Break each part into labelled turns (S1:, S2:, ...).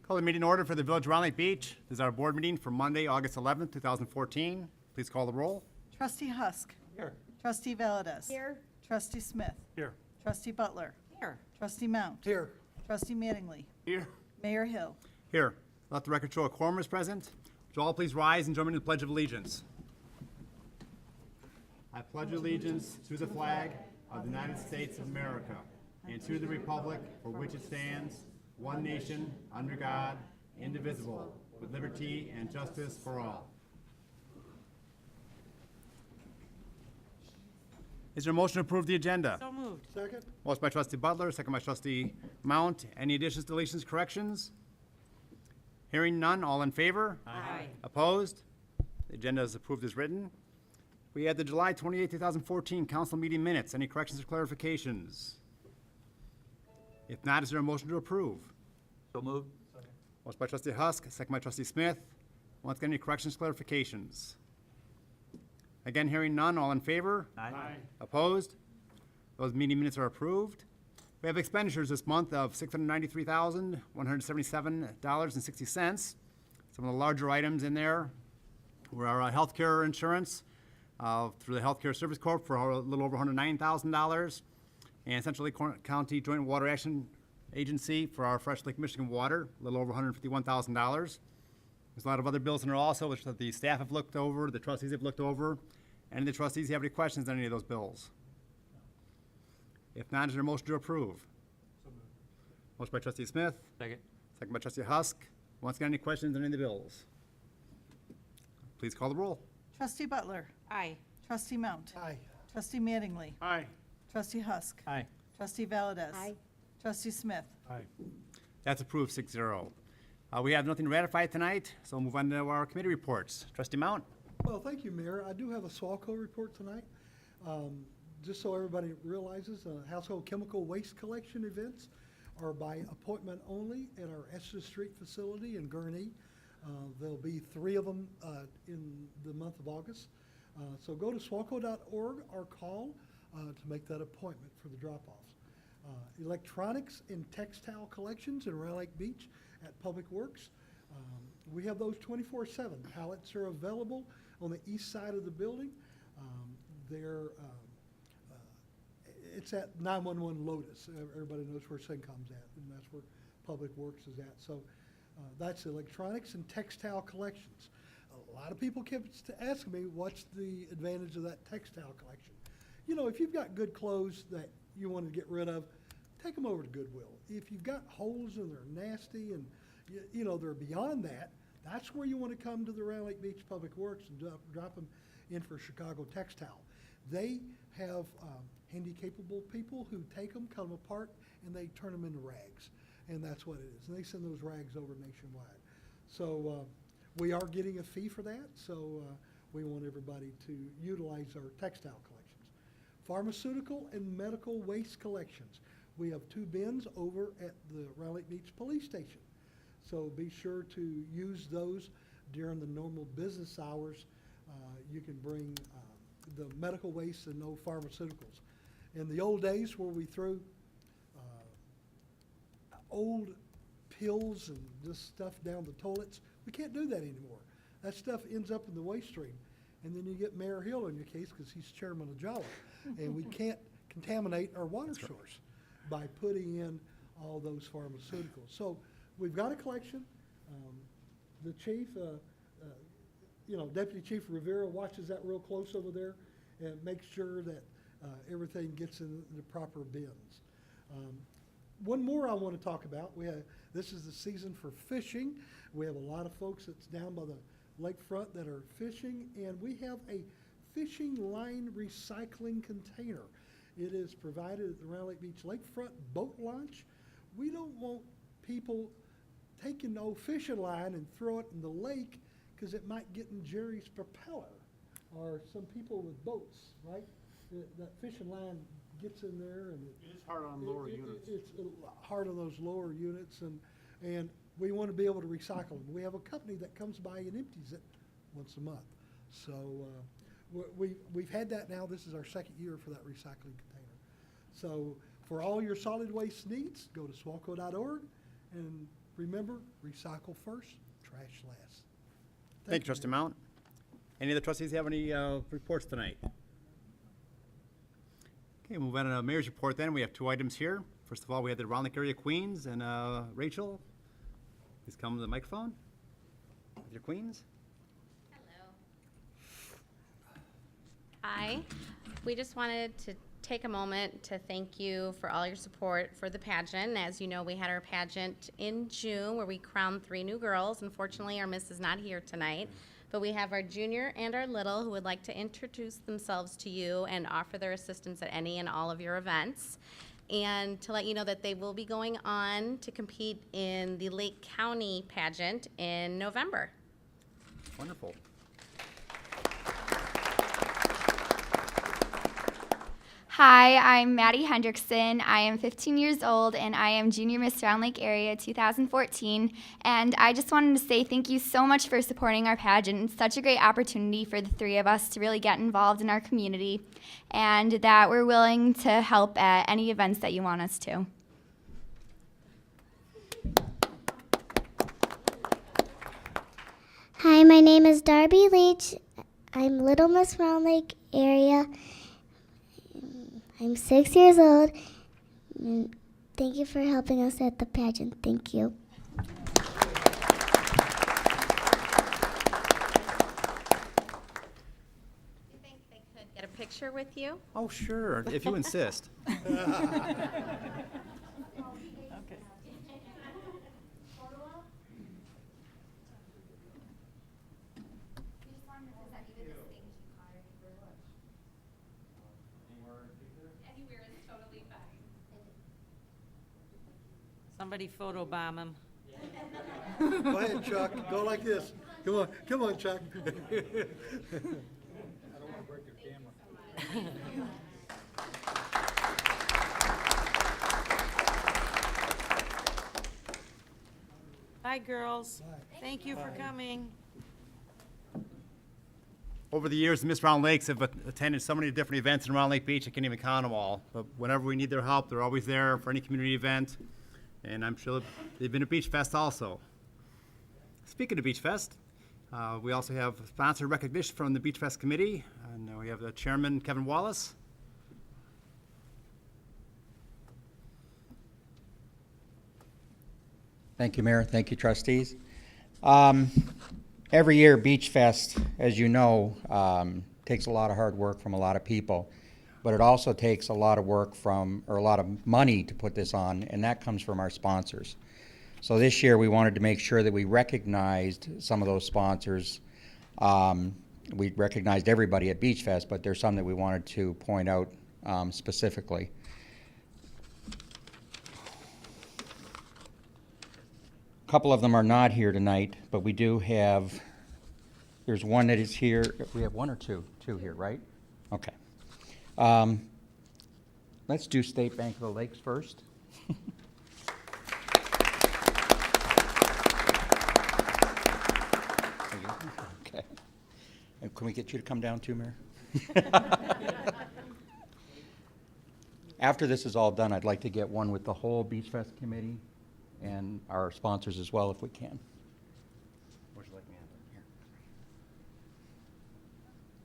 S1: Call the meeting order for the Village of Round Lake Beach. This is our board meeting for Monday, August 11th, 2014. Please call the roll.
S2: Trustee Husk.
S3: Here.
S2: Trustee Valdez.
S4: Here.
S2: Trustee Smith.
S3: Here.
S2: Trustee Butler.
S4: Here.
S2: Trustee Mount.
S3: Here.
S2: Trustee Mattingly.
S3: Here.
S2: Mayor Hill.
S1: Here, let the record show a quorum is present. Would you all please rise and join me in the Pledge of Allegiance? I pledge allegiance to the flag of the United States of America and to the republic for which it stands, one nation, under God, indivisible, with liberty and justice for all. Is there a motion to approve the agenda?
S4: So moved.
S3: Second.
S1: Motion by trustee Butler, second by trustee Mount. Any additions, deletions, corrections? Hearing none, all in favor?
S4: Aye.
S1: Opposed? The agenda is approved as written. We had the July 28, 2014 council meeting minutes. Any corrections or clarifications? If not, is there a motion to approve?
S3: So moved.
S1: Motion by trustee Husk, second by trustee Smith. Once again, any corrections, clarifications? Again, hearing none, all in favor?
S3: Aye.
S1: Opposed? Those meeting minutes are approved. We have expenditures this month of $693,177.60. Some of the larger items in there were our healthcare insurance through the Healthcare Service Corp for a little over $109,000, and Central Lake County Joint Water Action Agency for our Fresh Lake Michigan water, a little over $151,000. There's a lot of other bills in there also, which the staff have looked over, the trustees have looked over. Any of the trustees have any questions on any of those bills? If not, is there a motion to approve? Motion by trustee Smith,
S3: Second.
S1: second by trustee Husk. Once again, any questions on any of the bills? Please call the roll.
S2: Trustee Butler.
S4: Aye.
S2: Trustee Mount.
S3: Aye.
S2: Trustee Mattingly.
S3: Aye.
S2: Trustee Husk.
S3: Aye.
S2: Trustee Valdez.
S4: Aye.
S2: Trustee Smith.
S3: Aye.
S1: That's approved 6-0. We have nothing ratified tonight, so we'll move on to our committee reports. Trustee Mount?
S5: Well, thank you, Mayor. I do have a SWACO report tonight. Just so everybody realizes, household chemical waste collection events are by appointment only at our Estes Street facility in Gurnee. There'll be 3 of them in the month of August. So go to swaco.org or call to make that appointment for the drop-offs. Electronics and textile collections in Round Lake Beach at Public Works. We have those 24/7. Pallets are available on the east side of the building. It's at 911 Lotus. Everybody knows where CENTCOM's at, and that's where Public Works is at. So that's electronics and textile collections. A lot of people kept asking me, what's the advantage of that textile collection? You know, if you've got good clothes that you want to get rid of, take them over to Goodwill. If you've got holes and they're nasty and you know they're beyond that, that's where you want to come to the Round Lake Beach Public Works and drop them in for Chicago Textile. They have handy-capable people who take them, cut them apart, and they turn them into rags. And that's what it is. And they send those rags over nationwide. So we are getting a fee for that, so we want everybody to utilize our textile collections. Pharmaceutical and medical waste collections. We have 2 bins over at the Round Lake Beach Police Station. So be sure to use those during the normal business hours. You can bring the medical waste and no pharmaceuticals. In the old days where we threw old pills and this stuff down the toilets, we can't do that anymore. That stuff ends up in the waste stream. And then you get Mayor Hill on your case because he's chairman of JAWA. And we can't contaminate our water source by putting in all those pharmaceuticals. So we've got a collection. The chief, Deputy Chief Rivera watches that real close over there and makes sure that everything gets in the proper bins. One more I want to talk about. This is the season for fishing. We have a lot of folks that's down by the lakefront that are fishing, and we have a fishing line recycling container. It is provided at the Round Lake Beach Lakefront Boat Launch. We don't want people taking the old fishing line and throw it in the lake because it might get in Jerry's propeller or some people with boats, right? That fishing line gets in there and
S3: It is hard on lower units.
S5: It's hard on those lower units, and we want to be able to recycle them. We have a company that comes by and empties it once a month. So we've had that now. This is our 2nd year for that recycling container. So for all your solid waste needs, go to swaco.org and remember, recycle first, trash last.
S1: Thank you, Trustee Mount. Any other trustees have any reports tonight? Okay, move on to the mayor's report then. We have 2 items here. First of all, we have the Round Lake Area Queens, and Rachel, please come to the microphone with your queens.
S4: Hello. Hi. We just wanted to take a moment to thank you for all your support for the pageant. As you know, we had our pageant in June where we crowned 3 new girls. Unfortunately, our miss is not here tonight, but we have our junior and our little who would like to introduce themselves to you and offer their assistance at any and all of your events. And to let you know that they will be going on to compete in the Lake County pageant in November.
S1: Wonderful.
S6: Hi, I'm Maddie Hendrickson. I am 15 years old and I am Junior Miss Round Lake Area 2014. And I just wanted to say thank you so much for supporting our pageant. It's such a great opportunity for the 3 of us to really get involved in our community and that we're willing to help at any events that you want us to.
S7: Hi, my name is Darby Leach. I'm Little Miss Round Lake Area. I'm 6 years old. Thank you for helping us at the pageant. Thank you.
S4: Do you think they could get a picture with you?
S1: Oh, sure, if you insist.
S2: Okay.
S4: Anywhere is totally fine.
S8: Somebody photobomb him.
S5: Go ahead, Chuck, go like this. Come on, Chuck.
S8: Bye, girls. Thank you for coming.
S1: Over the years, the Miss Round Lakes have attended so many different events in Round Lake Beach, I can't even count them all. But whenever we need their help, they're always there for any community event. And I'm sure they've been at Beach Fest also. Speaking of Beach Fest, we also have sponsored recognition from the Beach Fest Committee. And we have the chairman, Kevin Wallace.
S9: Thank you, Mayor. Thank you, trustees. Every year, Beach Fest, as you know, takes a lot of hard work from a lot of people, but it also takes a lot of work or a lot of money to put this on, and that comes from our sponsors. So this year, we wanted to make sure that we recognized some of those sponsors. We recognized everybody at Beach Fest, but there's some that we wanted to point out specifically. A couple of them are not here tonight, but we do have, there's one that is here. We have 1 or 2? 2 here, right? Okay. Let's do State Bank of the Lakes first. Okay. And can we get you to come down too, Mayor? After this is all done, I'd like to get one with the whole Beach Fest committee and our sponsors as well, if we can. Where'd you like me at?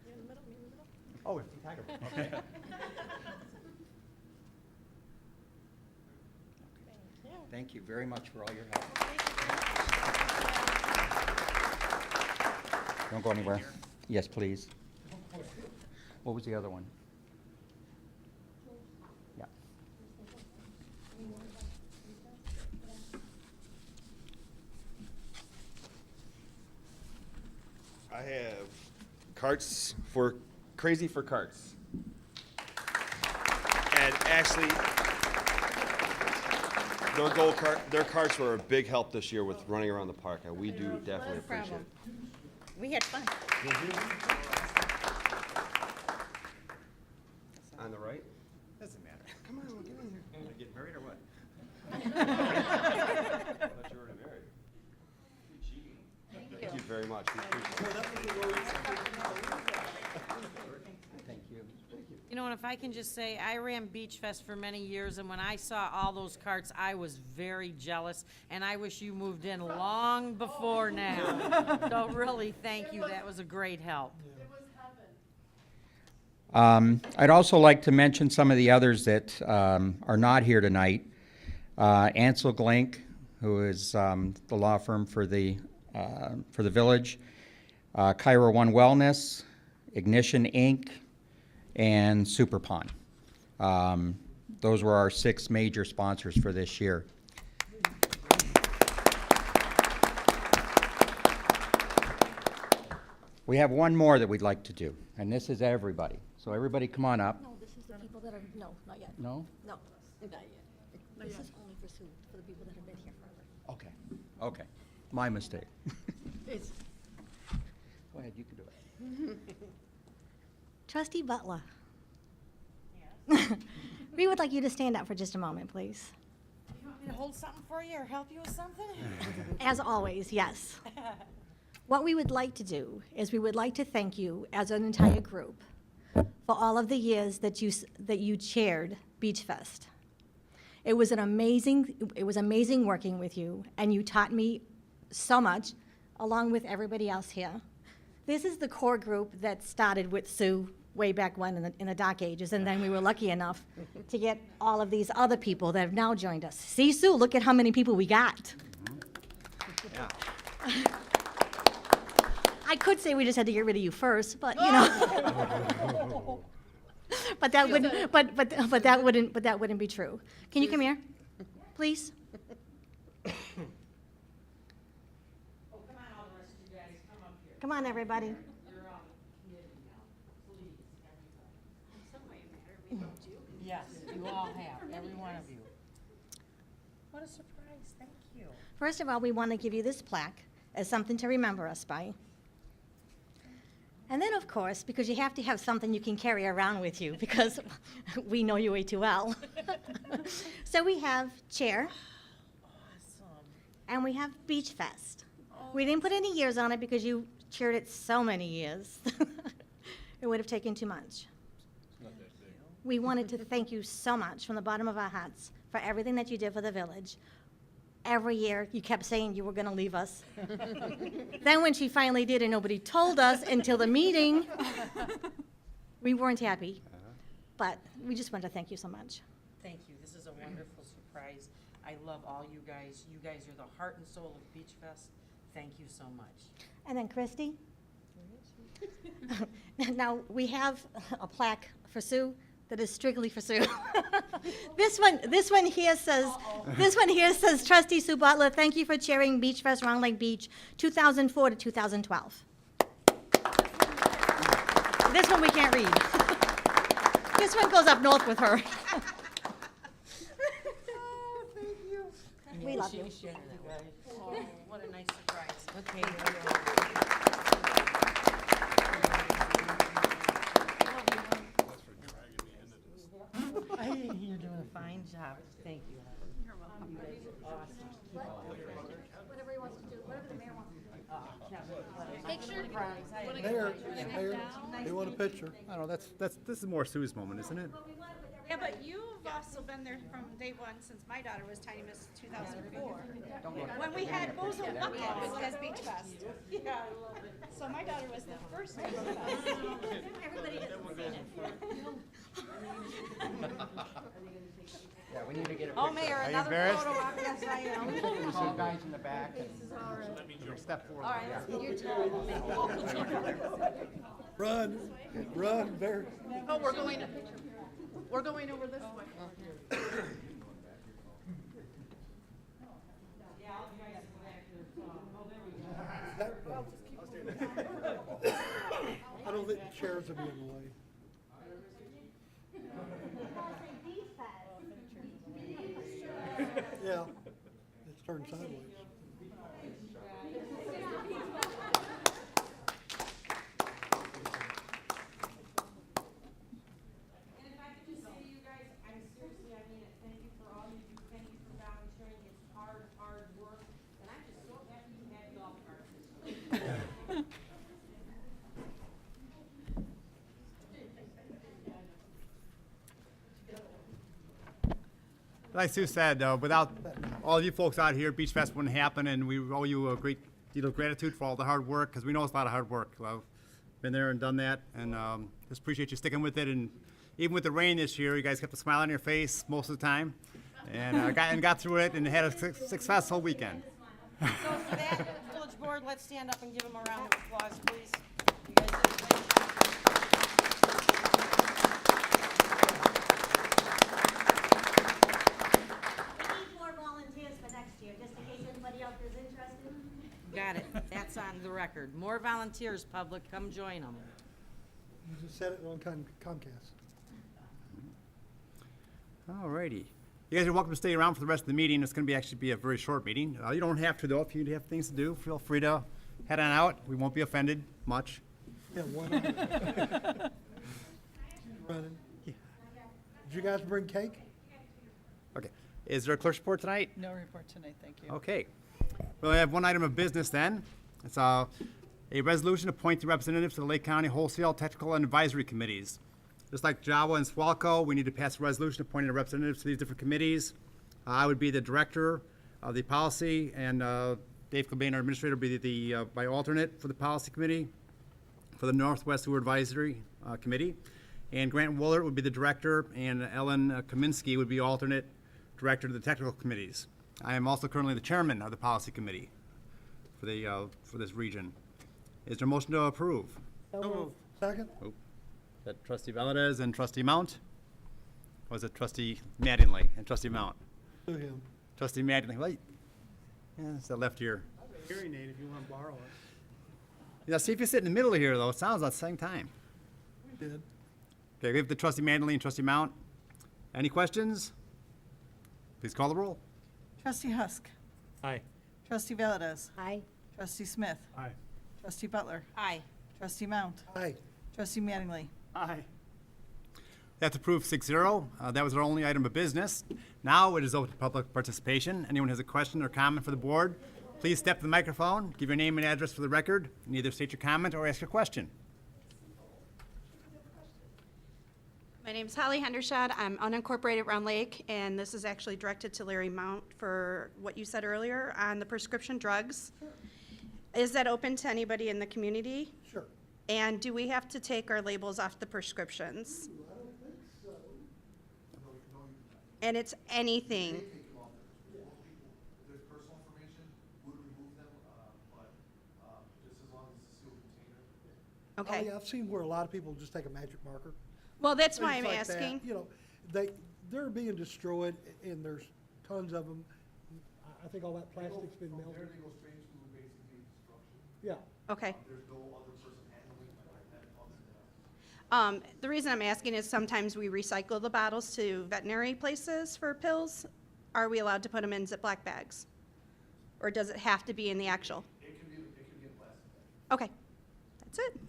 S9: Here. Oh, it's the Tiger. Okay. Thank you very much for all your help. Don't go anywhere. Yes, please. What was the other one? Yeah.
S10: I have carts for Crazy for Carts. And actually, their carts were a big help this year with running around the park. And we do definitely appreciate it.
S8: We had fun.
S10: On the right?
S1: Doesn't matter.
S10: Come on, we'll get in here.
S1: Wanna get married or what?
S10: I thought you were already married. Thank you very much. We appreciate it.
S9: Thank you.
S8: You know, and if I I can just say, I ran Beach Fest for many years, and when I saw all those carts, I was very jealous, and I wish you moved in long before now. So really, thank you, that was a great help.
S9: I'd also like to mention some of the others that are not here tonight. Ansel Glink, who is the law firm for the village, Kyra One Wellness, Ignition Inc., and Superpon. Those were our 6 major sponsors for this year. We have one more that we'd like to do, and this is everybody. So everybody come on up.
S11: No, this is the people that are, no, not yet.
S9: No?
S11: No, not yet. This is only for Sue, for the people that have been here forever.
S9: Okay, okay. My mistake.
S11: It's
S9: Go ahead, you can do it.
S11: Trustee Butler. We would like you to stand up for just a moment, please.
S8: You want me to hold something for you or help you with something?
S11: As always, yes. What we would like to do is we would like to thank you as an entire group for all of the years that you chaired Beach Fest. It was amazing working with you, and you taught me so much, along with everybody else here. This is the core group that started with Sue way back when in the dark ages, and then we were lucky enough to get all of these other people that have now joined us. See, Sue, look at how many people we got.
S1: Yeah.
S11: I could say we just had to get rid of you first, but you know. But that wouldn't. But that wouldn't be true. Can you come here, please? Come on, everybody.
S8: Yes, you all have, every one of you. What a surprise, thank you.
S11: First of all, we want to give you this plaque as something to remember us by. And then, of course, because you have to have something you can carry around with you, because we know you way too well. So we have chair,
S8: Awesome.
S11: and we have Beach Fest. We didn't put any years on it because you chaired it so many years. It would have taken too much. We wanted to thank you so much from the bottom of our hearts for everything that you did for the village. Every year, you kept saying you were going to leave us. Then when she finally did and nobody told us until the meeting, we weren't happy. But we just want to thank you so much.
S8: Thank you, this is a wonderful surprise. I love all you guys. You guys are the heart and soul of Beach Fest. Thank you so much.
S11: And then Christy? Now, we have a plaque for Sue that is strictly for Sue. This one here says, Trustee Sue Butler, thank you for chairing Beach Fest Round Lake Beach 2004 to 2012. This one we can't read. This one goes up north with her.
S8: Oh, thank you.
S11: We love you.
S8: Oh, what a nice surprise. Okay. You're doing a fine job. Thank you. You're welcome.
S11: Whatever he wants to do, whatever the mayor wants to do.
S5: Mayor, they want a picture.
S1: I don't know, this is more Sue's moment, isn't it?
S12: Yeah, but you've also been there from day one since my daughter was Tiny Miss 2004. When we had Bozo Buckets as Beach Fest. Yeah, so my daughter was the first Beach Fest.
S11: Everybody hasn't seen it.
S9: Yeah, we need to get a
S8: Oh, Mayor,
S1: Are you
S8: another
S1: embarrassed?
S8: photo op. Yes, I am.
S9: Some guys in the back and
S1: Step forward.
S8: All right, let's get your turn.
S5: Run, Bear.
S12: Oh, we're going over this way.
S5: I don't think the chairs will be in the way. Yeah, it's turned sideways.
S8: And if I could just say to you guys, I'm seriously, I mean it, thank you for all you do, thank you for volunteering, it's hard, hard work, and I'm just so happy you had golf carts this year.
S1: like Sue said, without all of you folks out here, Beach Fest wouldn't happen, and we owe you a great deal of gratitude for all the hard work, because we know it's a lot of hard work. Well, been there and done that, and just appreciate you sticking with it. And even with the rain this year, you guys kept a smile on your face most of the time, and got through it and had a successful weekend.
S8: So for that, Village Board, let's stand up and give them a round of applause, please. You guys did a great job.
S11: We need more volunteers for next year, just in case anybody else is interested.
S8: Got it. That's on the record. More volunteers, public, come join them.
S5: You just said it on Comcast.
S1: All righty. You guys are welcome to stay around for the rest of the meeting. It's going to actually be a very short meeting. You don't have to, though. If you have things to do, feel free to head on out. We won't be offended much.
S5: Yeah, why not? Running. Did you guys bring cake?
S1: Okay. Is there a clerk's report tonight?
S2: No report tonight, thank you.
S1: Okay. Well, I have one item of business then. It's a resolution appointing representatives to the Lake County Wholesale, Technical, and Advisory Committees. Just like Jawa and Swalco, we need to pass a resolution appointing the representatives to these different committees. I would be the director of the policy, and Dave Cobain, our administrator, would be my alternate for the policy committee for the Northwest Sewer Advisory Committee. And Grant Woolert would be the director, and Ellen Kaminsky would be alternate director to the technical committees. I am also currently the chairman of the policy committee for this region. Is there a motion to approve?
S5: Second?
S1: Is that trustee Valdez and trustee Mount? Or was it trustee Mattingly and trustee Mount?
S5: To him.
S1: Trustee Mattingly, wait. Yeah, it's the left ear.
S3: Hearing aid if you want to borrow it.
S1: Yeah, see if you sit in the middle here, though. It sounds at the same time.
S5: We did.
S1: Okay, we have the trustee Mattingly and trustee Mount. Any questions? Please call the roll.
S2: Trustee Husk.
S3: Aye.
S2: Trustee Valdez.
S11: Aye.
S2: Trustee Smith.
S3: Aye.
S2: Trustee Butler.
S8: Aye.
S2: Trustee Mount.
S5: Aye.
S2: Trustee Mattingly.
S3: Aye.
S1: That's approved 6-0. That was our only item of business. Now it is open to public participation. Anyone has a question or comment for the board, please step to the microphone, give your name and address for the record, and either state your comment or ask your question.
S12: My name's Holly Hendershot. I'm unincorporated Round Lake, and this is actually directed to Larry Mount for what you said earlier on the prescription drugs. Is that open to anybody in the community?
S5: Sure.
S12: And do we have to take our labels off the prescriptions? And it's anything?
S13: There's personal information, would remove them, but just as long as it's a sealed container.
S12: Okay.
S5: Holly, I've seen where a lot of people just take a magic marker.
S12: Well, that's why
S5: things
S12: I'm
S5: like that.
S12: asking.
S5: You know, they're being destroyed, and there's tons of them. I think all that plastic's been melted.
S13: There they go straight to basically destruction.
S5: Yeah.
S12: Okay.
S13: There's no other person handling it like that.
S12: The reason I'm asking is sometimes we recycle the bottles to veterinary places for pills. Are we allowed to put them in Ziploc bags? Or does it have to be in the actual?
S13: It can be in plastic bag.
S12: Okay, that's it.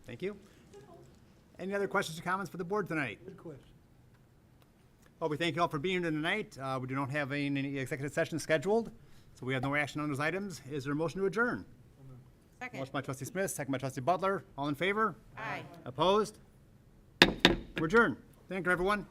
S1: Thank you. Any other questions or comments for the board tonight?
S5: Good question.
S1: Well, we thank you all for being here tonight. We do not have any executive session scheduled, so we have no action on those items. Is there a motion to adjourn?
S8: Second.
S1: Motion by trustee Smith, second by trustee Butler. All in favor?
S8: Aye.
S1: Opposed? We're adjourned. Thank you, everyone.